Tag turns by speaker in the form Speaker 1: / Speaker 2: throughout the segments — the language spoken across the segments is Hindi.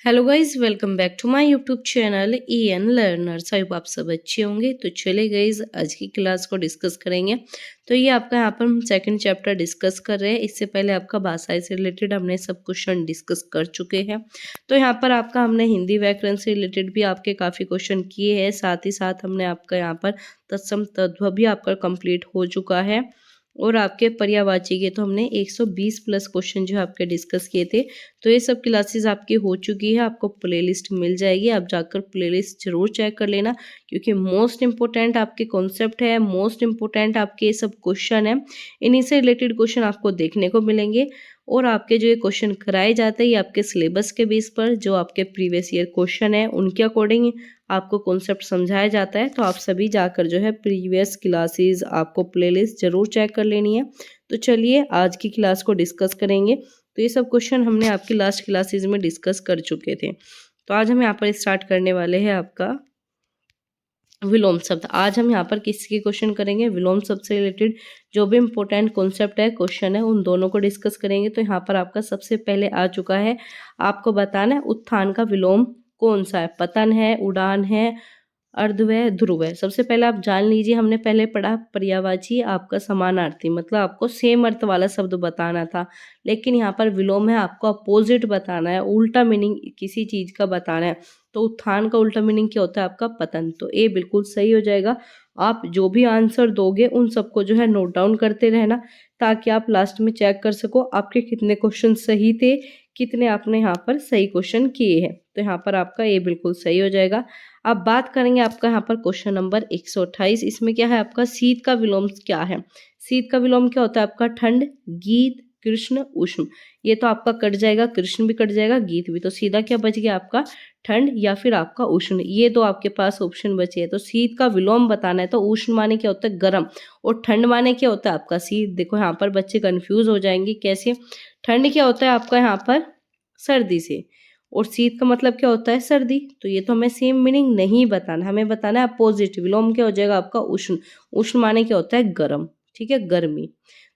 Speaker 1: Hello guys, welcome back to my YouTube channel N learners. I hope आप सब अच्छे होंगे। तो चले गाइज, आज की क्लास को डिस्कस करेंगे। तो ये आपका यहाँ पर हम सेकंड चैप्टर डिस्कस कर रहे हैं। इससे पहले आपका भाषा से रिलेटेड हमने सब क्वेश्चन डिस्कस कर चुके हैं। तो यहाँ पर आपका हमने हिंदी व्याकरण से रिलेटेड भी आपके काफ़ी क्वेश्चन किए हैं। साथ ही साथ हमने आपका यहाँ पर तत्सम तद्भव भी आपका कंप्लीट हो चुका है। और आपके पर्यायवाची के तो हमने 120 प्लस क्वेश्चन जो है आपके डिस्कस किए थे। तो ये सब क्लासेस आपकी हो चुकी है, आपको प्लेलिस्ट मिल जाएगी। आप जाकर प्लेलिस्ट जरूर चेक कर लेना, क्योंकि मोस्ट इंपॉर्टेंट आपके कॉन्सेप्ट है, मोस्ट इंपॉर्टेंट आपके ये सब क्वेश्चन है। इन्हीं से रिलेटेड क्वेश्चन आपको देखने को मिलेंगे। और आपके जो ये क्वेश्चन कराए जाते हैं ये आपके सिलेबस के बेस पर, जो आपके प्रीवियस ईयर क्वेश्चन है उनके अकॉर्डिंग आपको कॉन्सेप्ट समझाया जाता है। तो आप सभी जाकर जो है प्रीवियस क्लासेस आपको प्लेलिस्ट जरूर चेक कर लेनी है। तो चलिए आज की क्लास को डिस्कस करेंगे। तो ये सब क्वेश्चन हमने आपकी लास्ट क्लासेस में डिस्कस कर चुके थे। तो आज हम यहाँ पर स्टार्ट करने वाले हैं आपका विलोम शब्द। आज हम यहाँ पर किसके क्वेश्चन करेंगे? विलोम शब्द से रिलेटेड जो भी इम्पोर्टेंट कॉन्सेप्ट है, क्वेश्चन है, उन दोनों को डिस्कस करेंगे। तो यहाँ पर आपका सबसे पहले आ चुका है, आपको बताना है उत्थान का विलोम कौन सा है। पतन है, उड़ान है, अर्धव्यय, ध्रुव है। सबसे पहले आप जान लीजिए, हमने पहले पढ़ा पर्यायवाची आपका समानार्थी, मतलब आपको सेम अर्थ वाला शब्द बताना था। लेकिन यहाँ पर विलोम है, आपको अपोजिट बताना है, उल्टा मीनिंग किसी चीज का बताना है। तो उत्थान का उल्टा मीनिंग क्या होता है? आपका पतन। तो ए बिल्कुल सही हो जाएगा। आप जो भी आंसर दोगे उन सबको जो है नोट डाउन करते रहना, ताकि आप लास्ट में चेक कर सको आपके कितने क्वेश्चन सही थे, कितने आपने यहाँ पर सही क्वेश्चन किए हैं। तो यहाँ पर आपका ए बिल्कुल सही हो जाएगा। अब बात करेंगे आपका यहाँ पर क्वेश्चन नंबर 128। इसमें क्या है आपका? शीत का विलोम क्या है? शीत का विलोम क्या होता है आपका? ठंड, गीत, कृष्ण, उष्ण। ये तो आपका कट जाएगा, कृष्ण भी कट जाएगा, गीत भी। तो सीधा क्या बच गया आपका? ठंड या फिर आपका उष्ण। ये तो आपके पास ऑप्शन बचे हैं। तो शीत का विलोम बताना है तो उष्ण माने क्या होता है? गर्म। और ठंड माने क्या होता है आपका? शीत। देखो यहाँ पर बच्चे कंफ्यूज हो जाएंगे, कैसे? ठंड क्या होता है आपका यहाँ पर? सर्दी से। और शीत का मतलब क्या होता है? सर्दी। तो ये तो हमें सेम मीनिंग नहीं बताना, हमें बताना है अपोजिट। विलोम क्या हो जाएगा आपका? उष्ण। उष्ण माने क्या होता है? गर्म। ठीक है, गर्मी।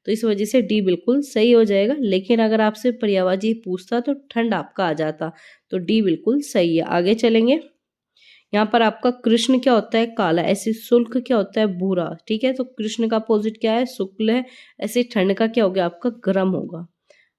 Speaker 1: तो इस वजह से डी बिल्कुल सही हो जाएगा। लेकिन अगर आपसे पर्यायवाची पूछता तो ठंड आपका आ जाता। तो डी बिल्कुल सही है। आगे चलेंगे। यहाँ पर आपका कृष्ण क्या होता है? काला। ऐसे शुल्क क्या होता है? भूरा। ठीक है, तो कृष्ण का अपोजिट क्या है? शुक्ल है। ऐसे ठंड का क्या हो गया आपका? गर्म होगा।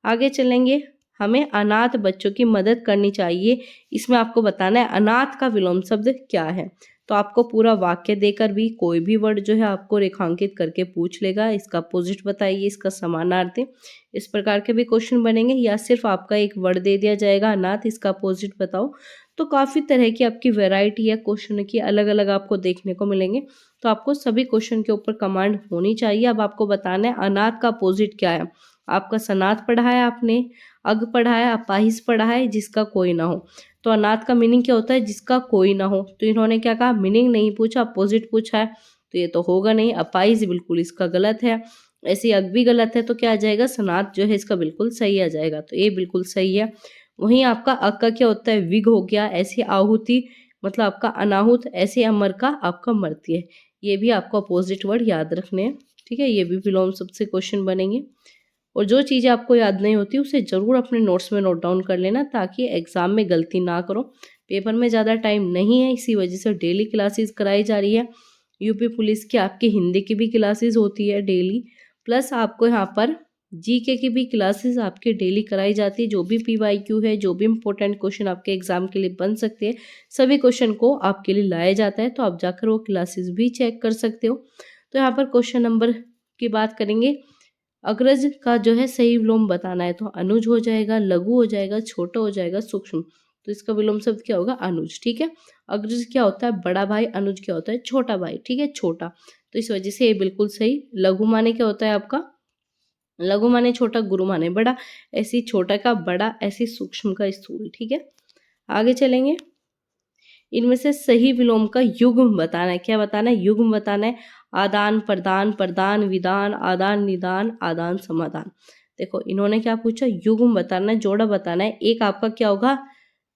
Speaker 1: आगे चलेंगे। हमें अनाथ बच्चों की मदद करनी चाहिए। इसमें आपको बताना है अनाथ का विलोम शब्द क्या है। तो आपको पूरा वाक्य देकर भी कोई भी वर्ड जो है आपको रेखांकित करके पूछ लेगा, इसका अपोजिट बताइए, इसका समानार्थी। इस प्रकार के भी क्वेश्चन बनेंगे, या सिर्फ आपका एक वर्ड दे दिया जाएगा अनाथ, इसका अपोजिट बताओ। तो काफ़ी तरह की आपकी वैरायटी है क्वेश्चन की, अलग अलग आपको देखने को मिलेंगे। तो आपको सभी क्वेश्चन के ऊपर कमांड होनी चाहिए। अब आपको बताना है अनाथ का अपोजिट क्या है। आपका सनाथ पढ़ा है आपने, अग पढ़ा है, अपाहिज पढ़ा है, जिसका कोई ना हो। तो अनाथ का मीनिंग क्या होता है? जिसका कोई ना हो। तो इन्होंने क्या कहा? मीनिंग नहीं पूछा, अपोजिट पूछा है। तो ये तो होगा नहीं। अपाहिज बिल्कुल इसका गलत है। ऐसे अग भी गलत है। तो क्या आ जाएगा? सनाथ जो है इसका बिल्कुल सही आ जाएगा। तो ये बिल्कुल सही है। वहीं आपका अक का क्या होता है? विग हो गया। ऐसी आहुति मतलब आपका अनाहुत। ऐसे अमर का आपका मर्त्य। ये भी आपको अपोजिट वर्ड याद रखने हैं। ठीक है, ये भी विलोम शब्द से क्वेश्चन बनेंगे। और जो चीज़ें आपको याद नहीं होती उसे ज़रूर अपने नोट्स में नोट डाउन कर लेना, ताकि एग्जाम में गलती ना करो। पेपर में ज़्यादा टाइम नहीं है, इसी वजह से डेली क्लासेस कराई जा रही है। यूपी पुलिस की आपकी हिंदी की भी क्लासेस होती है डेली, प्लस आपको यहाँ पर जीके की भी क्लासेस आपकी डेली कराई जाती है। जो भी पीवाईक्यू है, जो भी इंपॉर्टेंट क्वेश्चन आपके एग्जाम के लिए बन सकते हैं, सभी क्वेश्चन को आपके लिए लाया जाता है। तो आप जाकर वो क्लासेस भी चेक कर सकते हो। तो यहाँ पर क्वेश्चन नंबर की बात करेंगे। अग्रज का जो है सही विलोम बताना है। तो अनुज हो जाएगा, लघु हो जाएगा, छोटा हो जाएगा, सूक्ष्म। तो इसका विलोम शब्द क्या होगा? अनुज। ठीक है, अग्रज क्या होता है? बड़ा भाई। अनुज क्या होता है? छोटा भाई। ठीक है, छोटा। तो इस वजह से ये बिल्कुल सही। लघु माने क्या होता है आपका? लघु माने छोटा, गुरु माने बड़ा। ऐसी छोटा का बड़ा, ऐसी सूक्ष्म का स्थूल। ठीक है, आगे चलेंगे। इनमें से सही विलोम का युग्म बताना है। क्या बताना है? युग्म बताना है। आदान प्रदान, प्रदान विदान, आदान निदान, आदान समाधान। देखो इन्होंने क्या पूछा? युग्म बताना है, जोड़ा बताना है। एक आपका क्या होगा?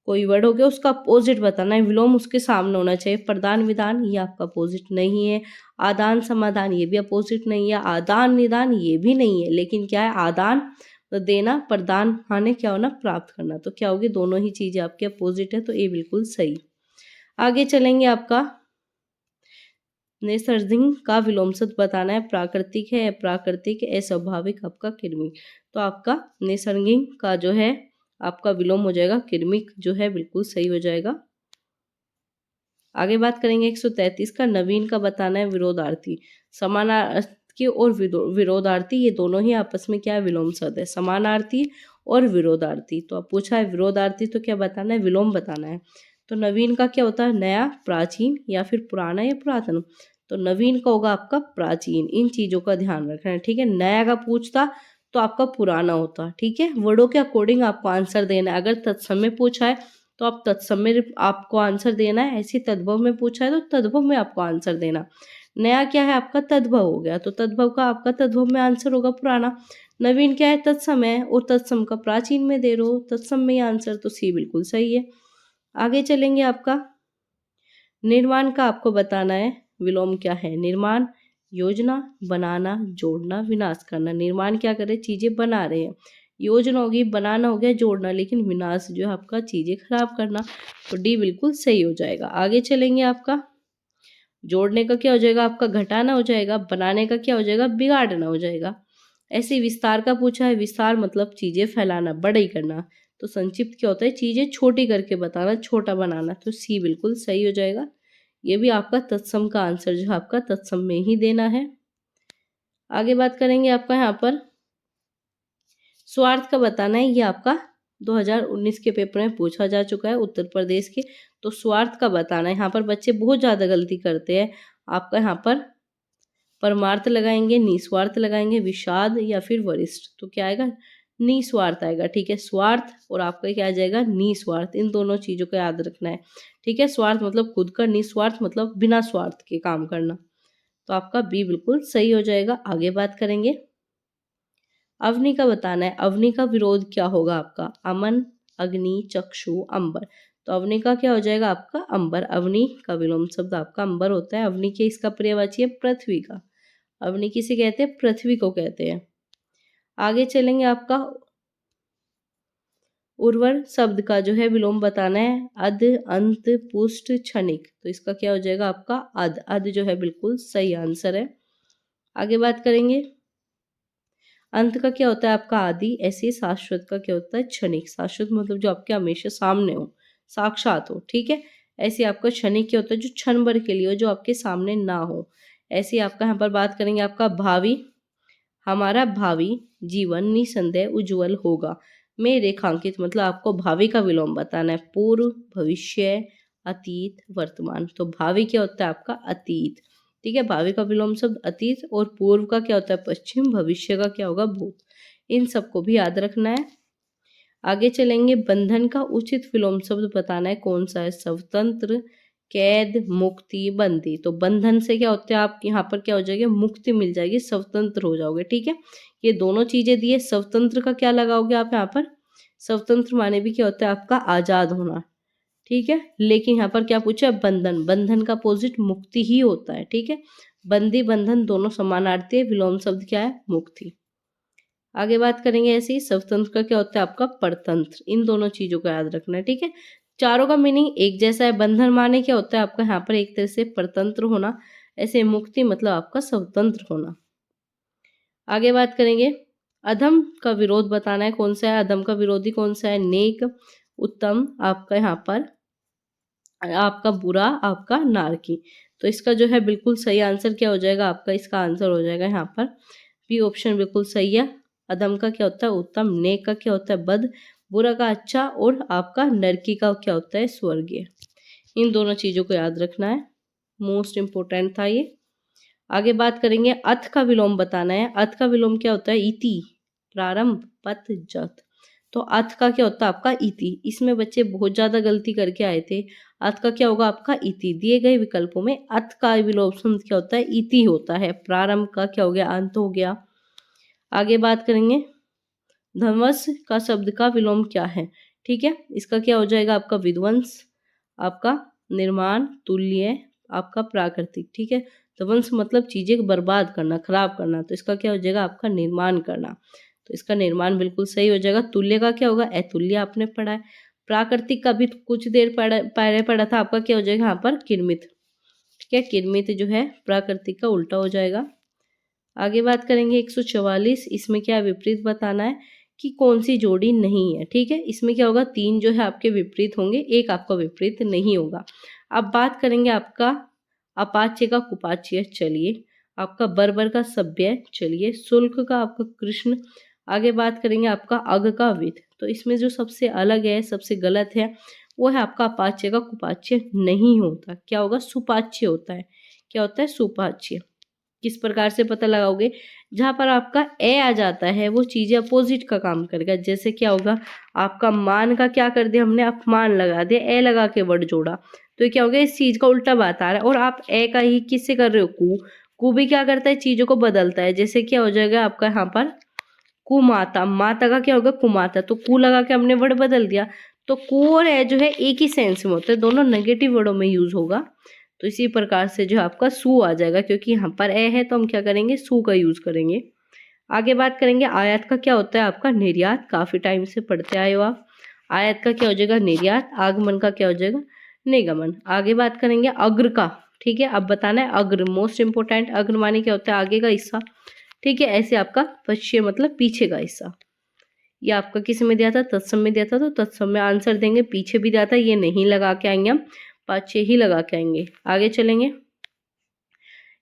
Speaker 1: कोई वर्ड हो गया, उसका अपोजिट बताना है, विलोम उसके सामने होना चाहिए। प्रदान विधान ये आपका अपोजिट नहीं है। आदान समाधान ये भी अपोजिट नहीं है। आदान निदान ये भी नहीं है। लेकिन क्या है? आदान तो देना, प्रदान माने क्या होना, प्राप्त करना। तो क्या होगी, दोनों ही चीजें आपके अपोजिट है, तो ये बिल्कुल सही। आगे चलेंगे, आपका नैसर्गिक का विलोम शब्द बताना है। प्राकृतिक है, अप्राकृतिक, अस्वाभाविक, आपका कृमिक। तो आपका नैसर्गिक का जो है आपका विलोम हो जाएगा कृमिक, जो है बिल्कुल सही हो जाएगा। आगे बात करेंगे 133 का, नवीन का बताना है विरोधार्थी। समानार्थी और विरोधार्थी ये दोनों ही आपस में क्या है, विलोम शब्द है। समानार्थी और विरोधार्थी, तो अब पूछा है विरोधार्थी तो क्या बताना है, विलोम बताना है। तो नवीन का क्या होता है, नया, प्राचीन या फिर पुराना या पुरातन। तो नवीन का होगा आपका प्राचीन। इन चीजों का ध्यान रखना है, ठीक है। नया का पूछता तो आपका पुराना होता, ठीक है। वर्डों के अकॉर्डिंग आपको आंसर देना है। अगर तत्समय पूछा है तो आप तत्समय आपको आंसर देना है। ऐसे तद्भव में पूछा है तो तद्भव में आपको आंसर देना। नया क्या है, आपका तद्भव हो गया, तो तद्भव का आपका तद्भव में आंसर होगा पुराना। नवीन क्या है, तत्समय, और तत्सम का प्राचीन में दे रहे हो, तत्सम में आंसर, तो सी बिल्कुल सही है। आगे चलेंगे, आपका निर्माण का आपको बताना है विलोम क्या है। निर्माण, योजना, बनाना, जोड़ना, विनाश करना। निर्माण क्या करे, चीजें बना रहे हैं। योजना होगी, बनाना हो गया, जोड़ना, लेकिन विनाश जो है आपका चीजें खराब करना। तो डी बिल्कुल सही हो जाएगा। आगे चलेंगे, आपका जोड़ने का क्या हो जाएगा, आपका घटाना हो जाएगा। बनाने का क्या हो जाएगा, बिगाड़ना हो जाएगा। ऐसे विस्तार का पूछा है, विस्तार मतलब चीजें फैलाना, बड़े करना। तो संक्षिप्त क्या होता है, चीजें छोटी करके बताना, छोटा बनाना। तो सी बिल्कुल सही हो जाएगा। ये भी आपका तत्सम का आंसर जो है आपका तत्सम में ही देना है। आगे बात करेंगे, आपका यहाँ पर स्वार्थ का बताना है। ये आपका 2019 के पेपर में पूछा जा चुका है, उत्तर प्रदेश के। तो स्वार्थ का बताना है। यहाँ पर बच्चे बहुत ज्यादा गलती करते हैं। आपका यहाँ पर परमार्थ लगाएंगे, निस्वार्थ लगाएंगे, विषाद या फिर वरिष्ठ। तो क्या आएगा, निस्वार्थ आएगा, ठीक है। स्वार्थ और आपका क्या आ जाएगा, निस्वार्थ। इन दोनों चीजों को याद रखना है, ठीक है। स्वार्थ मतलब खुद का, निस्वार्थ मतलब बिना स्वार्थ के काम करना। तो आपका बी बिल्कुल सही हो जाएगा। आगे बात करेंगे, अवनि का बताना है। अवनि का विरोध क्या होगा आपका, अमन, अग्नि, चक्षु, अंबर। तो अवनि का क्या हो जाएगा आपका, अंबर। अवनि का विलोम शब्द आपका अंबर होता है। अवनि के इसका पर्यायवाची है पृथ्वी का। अवनि किसे कहते हैं, पृथ्वी को कहते हैं। आगे चलेंगे, आपका उर्वर शब्द का जो है विलोम बताना है। अध, अंत, पुष्ट, क्षणिक। तो इसका क्या हो जाएगा आपका अध। अध जो है बिल्कुल सही आंसर है। आगे बात करेंगे, अंत का क्या होता है आपका आदि। ऐसे शाश्वत का क्या होता है, क्षणिक। शाश्वत मतलब जो आपके हमेशा सामने हो, साक्षात हो, ठीक है। ऐसे आपका क्षणिक क्या होता है, जो क्षण भर के लिए हो, जो आपके सामने ना हो। ऐसे आपका यहाँ पर बात करेंगे, आपका भावी। हमारा भावी जीवन निसंदेह उज्जवल होगा। में रेखांकित मतलब आपको भावी का विलोम बताना है। पूर्व, भविष्य, अतीत, वर्तमान। तो भावी क्या होता है आपका अतीत, ठीक है। भावी का विलोम शब्द अतीत, और पूर्व का क्या होता है पश्चिम, भविष्य का क्या होगा भूत। इन सबको भी याद रखना है। आगे चलेंगे, बंधन का उचित विलोम शब्द बताना है। कौन सा है, स्वतंत्र, कैद, मुक्ति, बंदी। तो बंधन से क्या होता है, आप यहाँ पर क्या हो जाएगी, मुक्ति मिल जाएगी, स्वतंत्र हो जाओगे, ठीक है। ये दोनों चीजें दिए। स्वतंत्र का क्या लगाओगे आप यहाँ पर, स्वतंत्र माने भी क्या होता है आपका आजाद होना, ठीक है। लेकिन यहाँ पर क्या पूछा है, बंधन। बंधन का अपोजिट मुक्ति ही होता है, ठीक है। बंदी, बंधन दोनों समानार्थी है। विलोम शब्द क्या है, मुक्ति। आगे बात करेंगे, ऐसे ही स्वतंत्र का क्या होता है आपका परतंत्र। इन दोनों चीजों को याद रखना है, ठीक है। चारों का मीनिंग एक जैसा है। बंधन माने क्या होता है आपका यहाँ पर एक तरह से परतंत्र होना। ऐसे मुक्ति मतलब आपका स्वतंत्र होना। आगे बात करेंगे, अधम का विरोध बताना है। कौन सा है, अधम का विरोधी कौन सा है, नेक, उत्तम, आपका यहाँ पर आपका बुरा, आपका नारकी। तो इसका जो है बिल्कुल सही आंसर क्या हो जाएगा आपका, इसका आंसर हो जाएगा यहाँ पर बी ऑप्शन बिल्कुल सही है। अधम का क्या होता है उत्तम, नेक का क्या होता है बद, बुरा का अच्छा, और आपका नरकी का क्या होता है स्वर्गीय। इन दोनों चीजों को याद रखना है, मोस्ट इंपोर्टेंट था ये। आगे बात करेंगे, अथ का विलोम बताना है। अथ का विलोम क्या होता है, इति, प्रारंभ, पथ, जथ। तो अथ का क्या होता है आपका इति। इसमें बच्चे बहुत ज्यादा गलती करके आए थे। अथ का क्या होगा आपका इति। दिए गए विकल्पों में अथ का विलोम शब्द क्या होता है, इति होता है। प्रारंभ का क्या हो गया, अंत हो गया। आगे बात करेंगे, ध्वंस का शब्द का विलोम क्या है, ठीक है। इसका क्या हो जाएगा आपका विध्वंस, आपका निर्माण, तुल्य, आपका प्राकृतिक, ठीक है। ध्वंस मतलब चीजें को बर्बाद करना, खराब करना। तो इसका क्या हो जाएगा आपका निर्माण करना। तो इसका निर्माण बिल्कुल सही हो जाएगा। तुल्य का क्या होगा, अतुल्य आपने पढ़ा है। प्राकृतिक का भी कुछ देर पहले पढ़ा था, आपका क्या हो जाएगा यहाँ पर किरमित। ठीक है, किरमित जो है प्राकृतिक का उल्टा हो जाएगा। आगे बात करेंगे 144, इसमें क्या विपरीत बताना है कि कौन सी जोड़ी नहीं है। ठीक है, इसमें क्या होगा, 3 जो है आपके विपरीत होंगे, एक आपका विपरीत नहीं होगा। अब बात करेंगे आपका अपाच्य का कुपाच्य, चलिए। आपका बर्बर का सभ्य, चलिए। शुल्क का आपका कृष्ण। आगे बात करेंगे आपका अग का विद। तो इसमें जो सबसे अलग है, सबसे गलत है, वो है आपका अपाच्य का कुपाच्य नहीं होता। क्या होगा, सुपाच्य होता है। क्या होता है, सुपाच्य। किस प्रकार से पता लगाओगे, जहाँ पर आपका ए आ जाता है वो चीजें अपोजिट का काम करेगा। जैसे क्या होगा, आपका मान का क्या कर दिया हमने, अपमान लगा दिया, ए लगा के वर्ड जोड़ा, तो ये क्या हो गया, इस चीज का उल्टा बात आ रहा है। और आप ए का ही किससे कर रहे हो, कु भी क्या करता है, चीजों को बदलता है। जैसे क्या हो जाएगा आपका यहाँ पर कुमाता, माता का क्या होगा, कुमाता, तो कु लगा के हमने वर्ड बदल दिया। तो कु और ए जो है एक ही सेंस में होता है, दोनों नेगेटिव वर्डों में यूज होगा। तो इसी प्रकार से जो आपका सु आ जाएगा, क्योंकि यहाँ पर ए है तो हम क्या करेंगे, सु का यूज करेंगे। आगे बात करेंगे आयात का क्या होता है, आपका निर्यात। काफी टाइम से पढ़ते आए हो आप। आयात का क्या हो जाएगा, निर्यात। आगमन का क्या हो जाएगा, निगमन। आगे बात करेंगे अग्र का। ठीक है, अब बताना है अग्र, मोस्ट इंपोर्टेंट। अग्र माने क्या होता है, आगे का हिस्सा। ठीक है, ऐसे आपका पश्चिम मतलब पीछे का हिस्सा। ये आपका किस में दिया था, तत्सम में दिया था, तो तत्सम में आंसर देंगे। पीछे भी दिया था, ये नहीं लगा के आएंगे हम, पाछे ही लगा के आएंगे। आगे चलेंगे,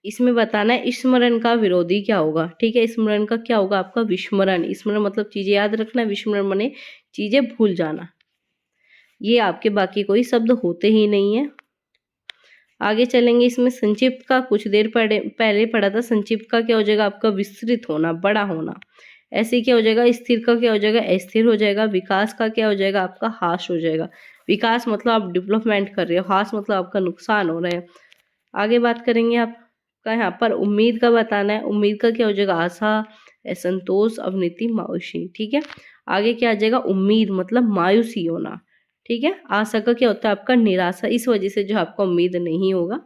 Speaker 1: इसमें बताना है स्मरण का विरोधी क्या होगा। ठीक है, स्मरण का क्या होगा, आपका विस्मरण। स्मरण मतलब चीजें याद रखना, विस्मरण माने चीजें भूल जाना। ये आपके बाकी कोई शब्द होते ही नहीं है। आगे चलेंगे, इसमें संक्षिप्त का कुछ देर पहले पढ़ा था। संक्षिप्त का क्या हो जाएगा, आपका विस्तृत होना, बड़ा होना। ऐसे क्या हो जाएगा, स्थिर का क्या हो जाएगा, अस्थिर हो जाएगा। विकास का क्या हो जाएगा, आपका हास हो जाएगा। विकास मतलब आप डेवलपमेंट कर रहे हो, हास मतलब आपका नुकसान हो रहा है। आगे बात करेंगे आपका यहाँ पर उम्मीद का बताना है। उम्मीद का क्या हो जाएगा, आशा, असंतोष, अवनीति, मायूसी। ठीक है, आगे क्या आ जाएगा, उम्मीद मतलब मायूसी होना। ठीक है, आशा का क्या होता है, आपका निराशा। इस वजह से जो आपका उम्मीद नहीं होगा,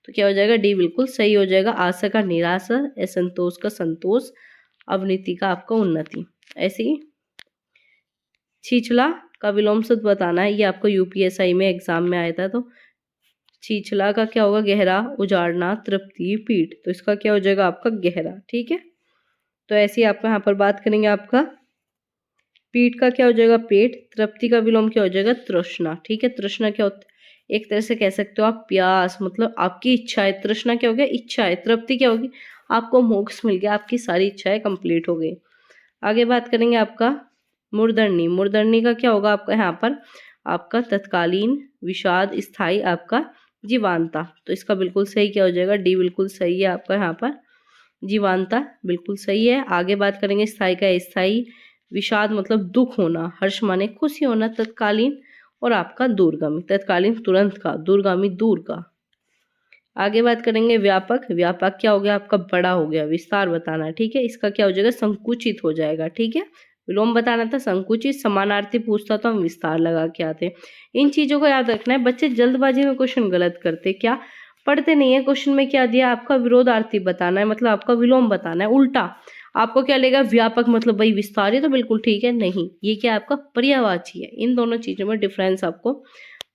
Speaker 1: तो क्या हो जाएगा, डी बिल्कुल सही हो जाएगा। आशा का निराशा, असंतोष का संतोष, अवनीति का आपका उन्नति। ऐसे ही छिछला का विलोम शब्द बताना है। ये आपको यूपीएसआई में एग्जाम में आया था। तो छिछला का क्या होगा, गहरा, उजाड़ना, तृप्ति, पीठ। तो इसका क्या हो जाएगा, आपका गहरा। ठीक है, तो ऐसे ही आपका यहाँ पर बात करेंगे, आपका पीठ का क्या हो जाएगा, पेट। तृप्ति का विलोम क्या हो जाएगा, तृष्णा। ठीक है, तृष्णा क्या होता है, एक तरह से कह सकते हो आप प्यास, मतलब आपकी इच्छा है। तृष्णा क्या हो गया, इच्छा है। तृप्ति क्या होगी, आपको मोक्ष मिल गया, आपकी सारी इच्छाएं कंप्लीट हो गई। आगे बात करेंगे आपका मूर्धन्य। मूर्धन्य का क्या होगा, आपका यहाँ पर आपका तत्कालीन, विषाद, स्थायी, आपका जीवांता। तो इसका बिल्कुल सही क्या हो जाएगा, डी बिल्कुल सही है आपका यहाँ पर, जीवांता बिल्कुल सही है। आगे बात करेंगे स्थायी का स्थायी, विषाद मतलब दुख होना, हर्ष माने खुशी होना, तत्कालीन, और आपका दूरगामी। तत्कालीन तुरंत का, दूरगामी दूर का। आगे बात करेंगे व्यापक। व्यापक क्या हो गया, आपका बड़ा हो गया, विस्तार बताना है। ठीक है, इसका क्या हो जाएगा, संकुचित हो जाएगा। ठीक है, विलोम बताना था, संकुचित। समानार्थी पूछता तो हम विस्तार लगा के आते। इन चीजों को याद रखना है। बच्चे जल्दबाजी में क्वेश्चन गलत करते, क्या पढ़ते नहीं है। क्वेश्चन में क्या दिया, आपका विरोधार्थी बताना है, मतलब आपका विलोम बताना है। उल्टा आपको क्या लेगा, व्यापक मतलब भाई विस्तार, ये तो बिल्कुल ठीक है। नहीं, ये क्या आपका पर्यायवाची है। इन दोनों चीजों में डिफरेंस आपको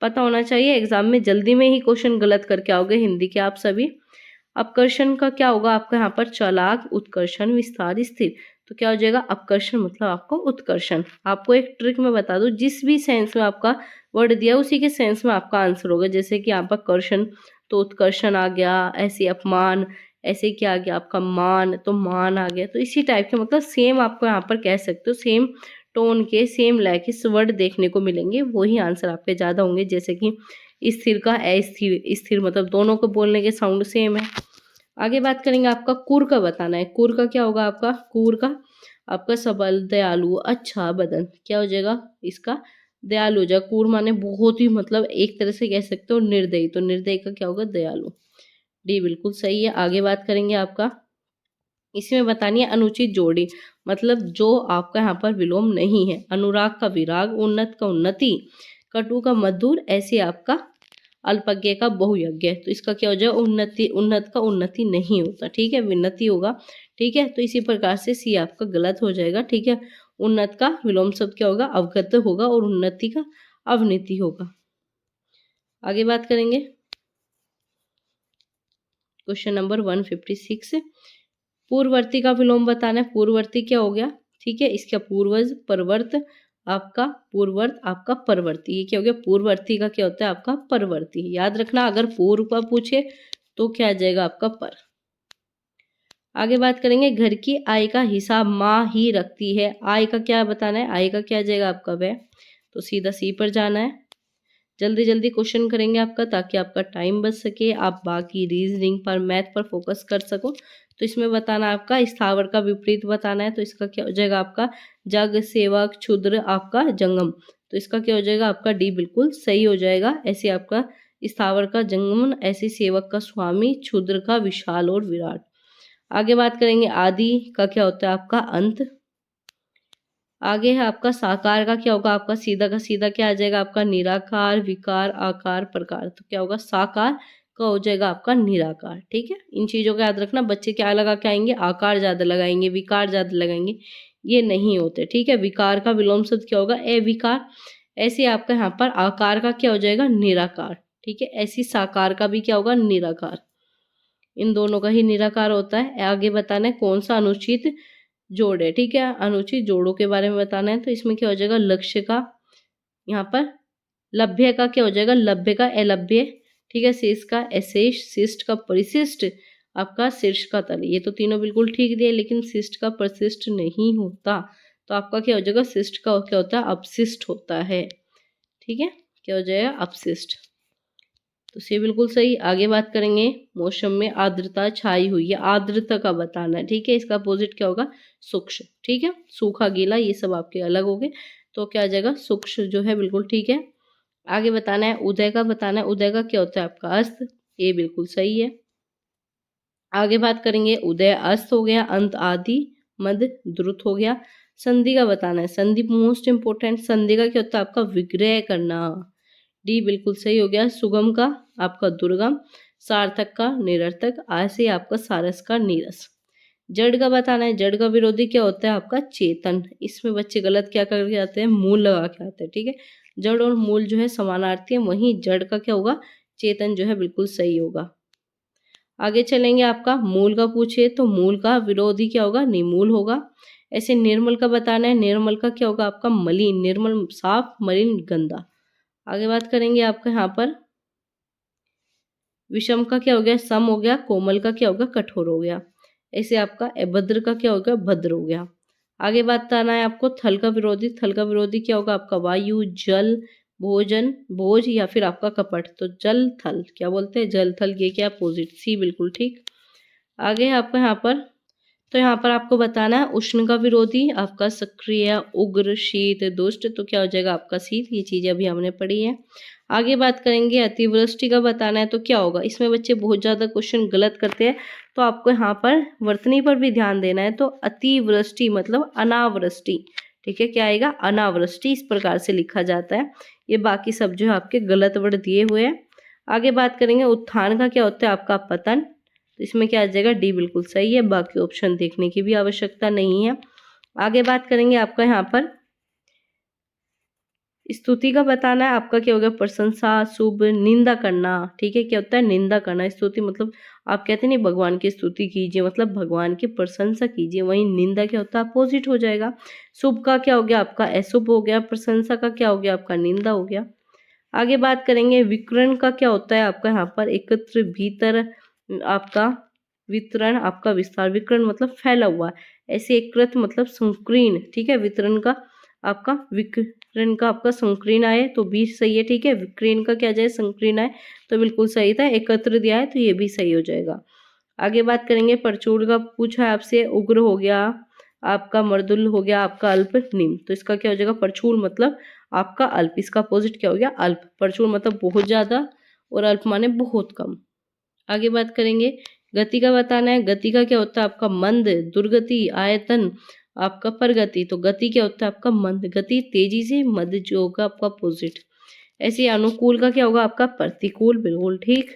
Speaker 1: पता होना चाहिए। एग्जाम में जल्दी में ही क्वेश्चन गलत करके आओगे हिंदी के आप सभी। अपकर्षण का क्या होगा, आपका यहाँ पर चालाक, उत्कर्षण, विस्तार, स्थिर। तो क्या हो जाएगा, अपकर्षण मतलब आपको उत्कर्षण। आपको एक ट्रिक में बता दूं, जिस भी सेंस में आपका वर्ड दिया उसी के सेंस में आपका आंसर होगा। जैसे कि यहाँ पर कर्षण तो उत्कर्षण आ गया, ऐसे अपमान, ऐसे क्या आ गया आपका मान, तो मान आ गया। तो इसी टाइप के मतलब सेम आपको यहाँ पर कह सकते हो, सेम टोन के, सेम लय के वर्ड देखने को मिलेंगे, वही आंसर आपके ज़्यादा होंगे। जैसे कि स्थिर का अस्थिर, स्थिर मतलब दोनों को बोलने के साउंड सेम है। आगे बात करेंगे, आपका कुर का बताना है। कुर का क्या होगा, आपका कुर का आपका सबल, दयालु, अच्छा, बदन। क्या हो जाएगा इसका, दयालु हो जाएगा। कुर माने बहुत ही, मतलब एक तरह से कह सकते हो निर्दयी, तो निर्दयी का क्या होगा, दयालु। डी बिल्कुल सही है। आगे बात करेंगे, आपका इसमें बतानी है अनुचित जोड़ी, मतलब जो आपका यहाँ पर विलोम नहीं है। अनुराग का विराग, उन्नत का उन्नति, कटु का मधुर, ऐसे आपका अल्पज्ञ का बहुयज्ञ। तो इसका क्या हो जाएगा, उन्नति, उन्नत का उन्नति नहीं होता, ठीक है, विन्नति होगा, ठीक है। तो इसी प्रकार से सी आपका गलत हो जाएगा, ठीक है। उन्नत का विलोम शब्द क्या होगा, अवगत होगा, और उन्नति का अवनीति होगा। आगे बात करेंगे क्वेश्चन नंबर 156। पूर्ववर्ती का विलोम बताना है। पूर्ववर्ती क्या हो गया, ठीक है, इसका पूर्वज, परवर्त, आपका पूर्वर्त, आपका परवर्ती, ये क्या हो गया, पूर्ववर्ती का क्या होता है आपका परवर्ती। याद रखना, अगर पूर्व का पूछे तो क्या आ जाएगा आपका पर। आगे बात करेंगे, घर की आय का हिसाब माँ ही रखती है। आय का क्या बताना है, आय का क्या आ जाएगा आपका व्यय। तो सीधा सी पर जाना है। जल्दी जल्दी क्वेश्चन करेंगे आपका, ताकि आपका टाइम बच सके, आप बाकी रीजनिंग पर, मैथ पर फोकस कर सको। तो इसमें बताना आपका स्थावर का विपरीत बताना है। तो इसका क्या हो जाएगा आपका जग, सेवक, क्षुद्र, आपका जंगम। तो इसका क्या हो जाएगा आपका डी बिल्कुल सही हो जाएगा। ऐसे आपका स्थावर का जंगम, ऐसे सेवक का स्वामी, क्षुद्र का विशाल और विराट। आगे बात करेंगे, आदि का क्या होता है आपका अंत। आगे है आपका साकार का क्या होगा, आपका सीधा का सीधा क्या आ जाएगा आपका निराकार, विकार, आकार, प्रकार। तो क्या होगा, साकार का हो जाएगा आपका निराकार, ठीक है। इन चीजों का याद रखना। बच्चे क्या लगा के आएंगे, आकार ज्यादा लगाएंगे, विकार ज्यादा लगाएंगे, ये नहीं होते, ठीक है। विकार का विलोम शब्द क्या होगा, अविकार। ऐसे आपका यहाँ पर आकार का क्या हो जाएगा, निराकार, ठीक है। ऐसी साकार का भी क्या होगा, निराकार। इन दोनों का ही निराकार होता है। आगे बताना है कौन सा अनुचित जोड़ है, ठीक है। अनुचित जोड़ों के बारे में बताना है। तो इसमें क्या हो जाएगा, लक्ष्य का, यहाँ पर लभ्य का क्या हो जाएगा, लभ्य का अलभ्य, ठीक है। शेष का अशेष, शिष्ट का परिशिष्ट, आपका शीर्ष का तल। ये तो तीनों बिल्कुल ठीक दिए, लेकिन शिष्ट का परिशिष्ट नहीं होता। तो आपका क्या हो जाएगा, शिष्ट का क्या होता है, अपशिष्ट होता है, ठीक है। क्या हो जाएगा, अपशिष्ट। तो ये बिल्कुल सही। आगे बात करेंगे, मौसम में आर्द्रता छाई हुई है। आर्द्रता का बताना है, ठीक है। इसका अपोजिट क्या होगा, शुष्क, ठीक है। सूखा, गीला, ये सब आपके अलग हो गए। तो क्या आ जाएगा, शुष्क जो है, बिल्कुल ठीक है। आगे बताना है, उदय का बताना है। उदय का क्या होता है आपका अस्त, ये बिल्कुल सही है। आगे बात करेंगे, उदय अस्त हो गया, अंत आदि, मध्य द्रुत हो गया। संधि का बताना है। संधि मोस्ट इंपोर्टेंट। संधि का क्या होता है आपका विग्रह करना, डी बिल्कुल सही हो गया। सुगम का आपका दुर्गम, सार्थक का निरर्थक, ऐसे आपका सारस का नीरस। जड़ का बताना है। जड़ का विरोधी क्या होता है आपका चेतन। इसमें बच्चे गलत क्या करके आते हैं, मूल लगा के आते हैं, ठीक है। जड़ और मूल जो है समानार्थी है, वहीं जड़ का क्या होगा, चेतन जो है बिल्कुल सही होगा। आगे चलेंगे, आपका मूल का पूछे तो मूल का विरोधी क्या होगा, निमूल होगा। ऐसे निर्मल का बताना है। निर्मल का क्या होगा आपका मलिन, निर्मल साफ, मलिन गंदा। आगे बात करेंगे आपका यहाँ पर विषम का क्या हो गया, सम हो गया। कोमल का क्या होगा, कठोर हो गया। ऐसे आपका अभद्र का क्या होगा, भद्र हो गया। आगे बात आना है आपको थल का विरोधी। थल का विरोधी क्या होगा आपका वायु, जल, भोजन, भोज, या फिर आपका कपट। तो जल थल क्या बोलते हैं, जल थल, ये क्या अपोजिट, सी बिल्कुल ठीक। आगे है आपका यहाँ पर, तो यहाँ पर आपको बताना है उष्ण का विरोधी आपका सक्रिय, उग्र, शीत, दुष्ट। तो क्या हो जाएगा आपका शीत। ये चीजें अभी हमने पढ़ी है। आगे बात करेंगे अतिवृष्टि का बताना है। तो क्या होगा, इसमें बच्चे बहुत ज्यादा क्वेश्चन गलत करते हैं, तो आपको यहाँ पर वर्तनी पर भी ध्यान देना है। तो अतिवृष्टि मतलब अनावृष्टि, ठीक है। क्या आएगा, अनावृष्टि, इस प्रकार से लिखा जाता है। ये बाकी सब जो है आपके गलत वर्ड दिए हुए हैं। आगे बात करेंगे उत्थान का क्या होता है आपका पतन। तो इसमें क्या आ जाएगा, डी बिल्कुल सही है। बाकी ऑप्शन देखने की भी आवश्यकता नहीं है। आगे बात करेंगे आपका यहाँ पर स्तुति का बताना है। आपका क्या होगा, प्रशंसा, शुभ, निंदा करना, ठीक है। क्या होता है, निंदा करना। स्तुति मतलब आप कहते नहीं भगवान की स्तुति कीजिए, मतलब भगवान की प्रशंसा कीजिए। वहीं निंदा क्या होता है, अपोजिट हो जाएगा। शुभ का क्या हो गया आपका अशुभ हो गया। प्रशंसा का क्या हो गया आपका निंदा हो गया। आगे बात करेंगे विकर्ण का क्या होता है आपका यहाँ पर एकत्र, भीतर, आपका वितरण, आपका विस्तार। विकर्ण मतलब फैला हुआ, ऐसे एकत्र मतलब संकीर्ण, ठीक है। वितरण का आपका विकर्ण का आपका संकीर्ण आए तो भी सही है, ठीक है। विकर्ण का क्या जाए, संकीर्ण आए तो बिल्कुल सही था। एकत्र दिया है तो ये भी सही हो जाएगा। आगे बात करेंगे परचूड़ का पूछा है आपसे। उग्र हो गया आपका, मर्दुल हो गया आपका, अल्प, निम्न। तो इसका क्या हो जाएगा, परचूड़ मतलब आपका अल्प। इसका अपोजिट क्या हो गया, अल्प। परचूड़ मतलब बहुत ज्यादा और अल्प माने बहुत कम। आगे बात करेंगे गति का बताना है। गति का क्या होता है आपका मंद, दुर्गति, आयतन, आपका प्रगति। तो गति क्या होता है आपका मंद, गति तेजी से, मद जो होगा आपका अपोजिट। ऐसे ही अनुकूल का क्या होगा आपका प्रतिकूल, बिल्कुल ठीक।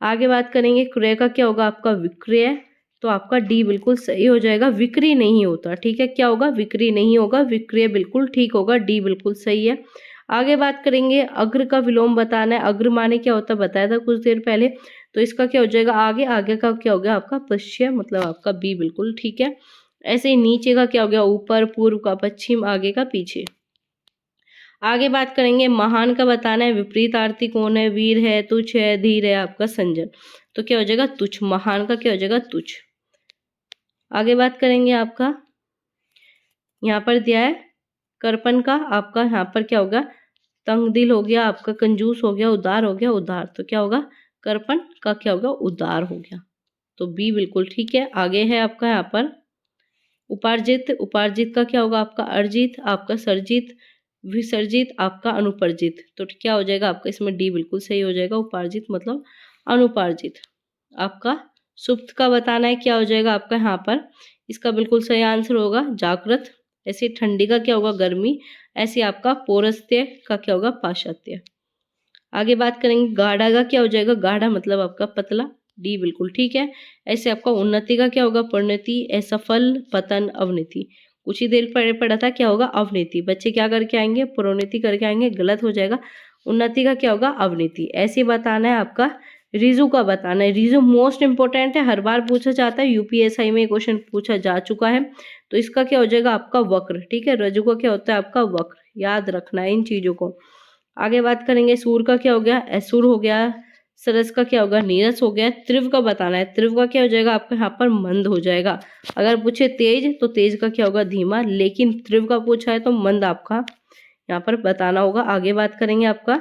Speaker 1: आगे बात करेंगे क्रय का क्या होगा आपका विक्रय, तो आपका डी बिल्कुल सही हो जाएगा। विक्री नहीं होता, ठीक है, क्या होगा विक्री नहीं होगा, विक्रय बिल्कुल ठीक होगा, डी बिल्कुल सही है। आगे बात करेंगे अग्र का विलोम बताना है। अग्र माने क्या होता है बताया था कुछ देर पहले, तो इसका क्या हो जाएगा आगे, आगे का क्या हो गया आपका पश्चिम, मतलब आपका बी बिल्कुल ठीक है। ऐसे ही नीचे का क्या हो गया ऊपर, पूर्व का पश्चिम, आगे का पीछे। आगे बात करेंगे महान का बताना है। विपरीत आरती कौन है, वीर है, तुच्छ है, धीर है, आपका संजन, तो क्या हो जाएगा तुच्छ, महान का क्या हो जाएगा तुच्छ। आगे बात करेंगे आपका यहाँ पर दिया है कर्पण का, आपका यहाँ पर क्या होगा तंगदिल हो गया, आपका कंजूस हो गया, उदार हो गया, उदार, तो क्या होगा कर्पण का क्या होगा उदार हो गया, तो बी बिल्कुल ठीक है। आगे है आपका यहाँ पर उपार्जित, उपार्जित का क्या होगा आपका अर्जित, आपका सर्जित, विसर्जित, आपका अनुपर्जित, तो क्या हो जाएगा आपका इसमें डी बिल्कुल सही हो जाएगा। उपार्जित मतलब अनुपार्जित। आपका सुप्त का बताना है, क्या हो जाएगा आपका यहाँ पर, इसका बिल्कुल सही आंसर होगा जागृत। ऐसे ठंडी का क्या होगा गर्मी, ऐसे आपका पौरस्त्य का क्या होगा पाश्चात्य। आगे बात करेंगे गाढ़ा का क्या हो जाएगा, गाढ़ा मतलब आपका पतला, डी बिल्कुल ठीक है। ऐसे आपका उन्नति का क्या होगा परिणति, असफल, पतन, अवनति, कुछ ही देर पहले पढ़ा था क्या होगा अवनति, बच्चे क्या करके आएंगे प्रोन्नति करके आएंगे, गलत हो जाएगा। उन्नति का क्या होगा अवनति। ऐसे बताना है आपका रिजु का बताना है। रिजु मोस्ट इंपोर्टेंट है, हर बार पूछा जाता है, यूपीएसआई में क्वेश्चन पूछा जा चुका है, तो इसका क्या हो जाएगा आपका वक्र, ठीक है। रजु का क्या होता है आपका वक्र, याद रखना है इन चीजों को। आगे बात करेंगे सूर का क्या हो गया असुर हो गया, सरस का क्या होगा नीरस हो गया। त्रिव का बताना है, त्रिव का क्या हो जाएगा आपका यहाँ पर मंद हो जाएगा। अगर पूछे तेज तो तेज का क्या होगा धीमा, लेकिन त्रिव का पूछा है तो मंद आपका यहाँ पर बताना होगा। आगे बात करेंगे आपका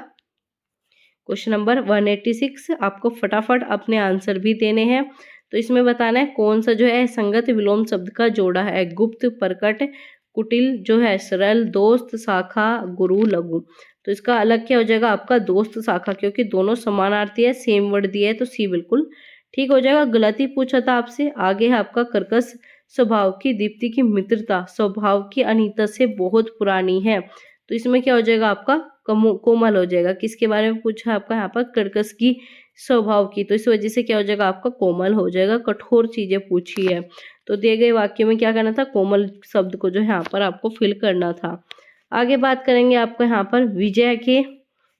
Speaker 1: क्वेश्चन नंबर 186, आपको फटाफट अपने आंसर भी देने हैं। तो इसमें बताना है कौन सा जो है संगत विलोम शब्द का जोड़ा है, गुप्त, प्रकट, कुटिल, जो है सरल, दोस्त, शाखा, गुरु, लघु, तो इसका अलग क्या हो जाएगा आपका दोस्त शाखा, क्योंकि दोनों समानार्थी है, सेम वर्ड दिया है, तो सी बिल्कुल ठीक हो जाएगा। गलती पूछा था आपसे। आगे है आपका कर्कश स्वभाव की, दीप्ति की मित्रता स्वभाव की अनीता से बहुत पुरानी है, तो इसमें क्या हो जाएगा आपका कोमल हो जाएगा। किसके बारे में पूछा है आपका यहाँ पर कर्कश की स्वभाव की, तो इस वजह से क्या हो जाएगा आपका कोमल हो जाएगा। कठोर चीजें पूछी है, तो दिए गए वाक्य में क्या करना था कोमल शब्द को जो है यहाँ पर आपको फिल करना था। आगे बात करेंगे आपको यहाँ पर विजय के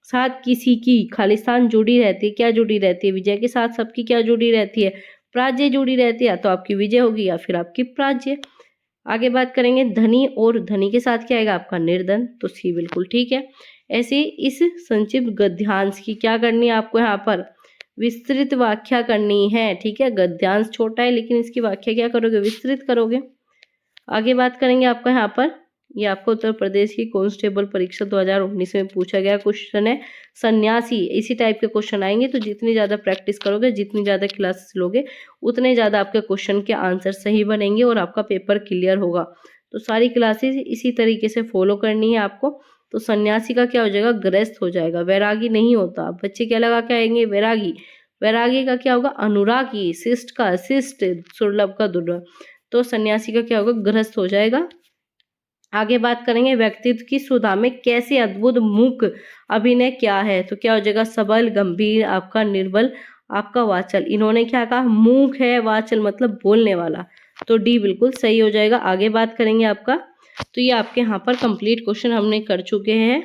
Speaker 1: साथ किसी की खालिस्तान जुड़ी रहती है, क्या जुड़ी रहती है विजय के साथ सबकी क्या जुड़ी रहती है प्राज्य जुड़ी रहती है, तो आपकी विजय होगी या फिर आपकी प्राज्य। आगे बात करेंगे धनी और धनी के साथ क्या आएगा आपका निर्धन, तो सी बिल्कुल ठीक है। ऐसे इस संक्षिप्त गद्यांश की क्या करनी है आपको यहाँ पर विस्तृत व्याख्या करनी है, ठीक है। गद्यांश छोटा है लेकिन इसकी व्याख्या क्या करोगे विस्तृत करोगे। आगे बात करेंगे आपका यहाँ पर ये आपको उत्तर प्रदेश की कांस्टेबल परीक्षा 2019 में पूछा गया क्वेश्चन है सन्यासी, इसी टाइप के क्वेश्चन आएंगे, तो जितनी ज़्यादा प्रैक्टिस करोगे जितनी ज़्यादा क्लासेस लोगे उतने ज़्यादा आपके क्वेश्चन के आंसर सही बनेंगे और आपका पेपर क्लियर होगा। तो सारी क्लासेस इसी तरीके से फॉलो करनी है आपको। तो सन्यासी का क्या हो जाएगा गृहस्थ हो जाएगा, वैरागी नहीं होता। बच्चे क्या लगा के आएंगे वैरागी, वैरागी का क्या होगा अनुरागी, शिष्ट का शिष्ट, दुर्लभ का दुर्लभ, तो सन्यासी का क्या होगा गृहस्थ हो जाएगा। आगे बात करेंगे व्यक्तित्व की सुधा में कैसे अद्भुत मूक अभिनय क्या है, तो क्या हो जाएगा सबल, गंभीर, आपका निर्बल, आपका वाचल। इन्होंने क्या कहा मूक है, वाचल मतलब बोलने वाला, तो डी बिल्कुल सही हो जाएगा। आगे बात करेंगे आपका, तो ये आपके यहाँ पर कंप्लीट क्वेश्चन हमने कर चुके हैं।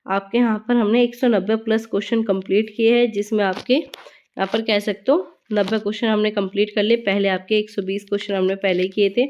Speaker 1: आपके यहाँ पर हमने 190 प्लस क्वेश्चन कंप्लीट किए हैं, जिसमें आपके यहाँ पर कह सकते हो 90 क्वेश्चन हमने कंप्लीट कर लिए। पहले आपके 120 क्वेश्चन हमने पहले किए थे,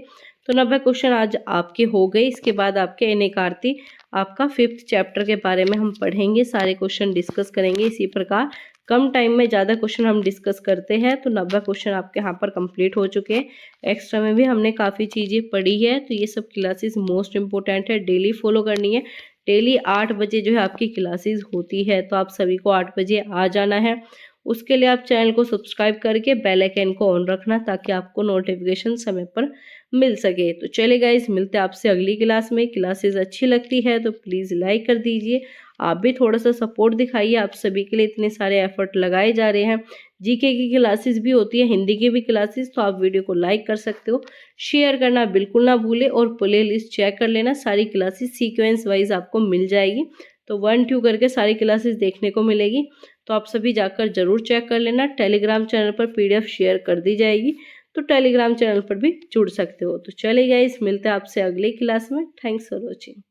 Speaker 1: तो 90 क्वेश्चन आज आपके हो गए। इसके बाद आपके अनेकार्ती आपका 5th चैप्टर के बारे में हम पढ़ेंगे, सारे क्वेश्चन डिस्कस करेंगे। इसी प्रकार कम टाइम में ज़्यादा क्वेश्चन हम डिस्कस करते हैं, तो 90 क्वेश्चन आपके यहाँ पर कंप्लीट हो चुके हैं। एक्स्ट्रा में भी हमने काफ़ी चीज़ें पढ़ी है, तो ये सब क्लासेस मोस्ट इंपॉर्टेंट है, डेली फॉलो करनी है। डेली 8 बजे जो है आपकी क्लासेस होती है, तो आप सभी को 8 बजे आ जाना है। उसके लिए आप चैनल को सब्सक्राइब करके बेल आइकन को ऑन रखना, ताकि आपको नोटिफिकेशन समय पर मिल सके। तो चले गाइस, मिलते हैं आपसे अगली क्लास में। क्लासेस अच्छी लगती है तो प्लीज़ लाइक कर दीजिए, आप भी थोड़ा सा सपोर्ट दिखाइए। आप सभी के लिए इतने सारे एफर्ट लगाए जा रहे हैं। जीके की क्लासेस भी होती है, हिंदी की भी क्लासेस, तो आप वीडियो को लाइक कर सकते हो, शेयर करना बिल्कुल ना भूले, और प्ले लिस्ट चेक कर लेना, सारी क्लासेस सीक्वेंस वाइज आपको मिल जाएगी। तो 1 2 करके सारी क्लासेस देखने को मिलेगी। तो आप सभी जाकर ज़रूर चेक कर लेना। टेलीग्राम चैनल पर PDF शेयर कर दी जाएगी, तो टेलीग्राम चैनल पर भी जुड़ सकते हो। तो चलिए गाइस, मिलते हैं आपसे अगली क्लास में। Thanks for watching.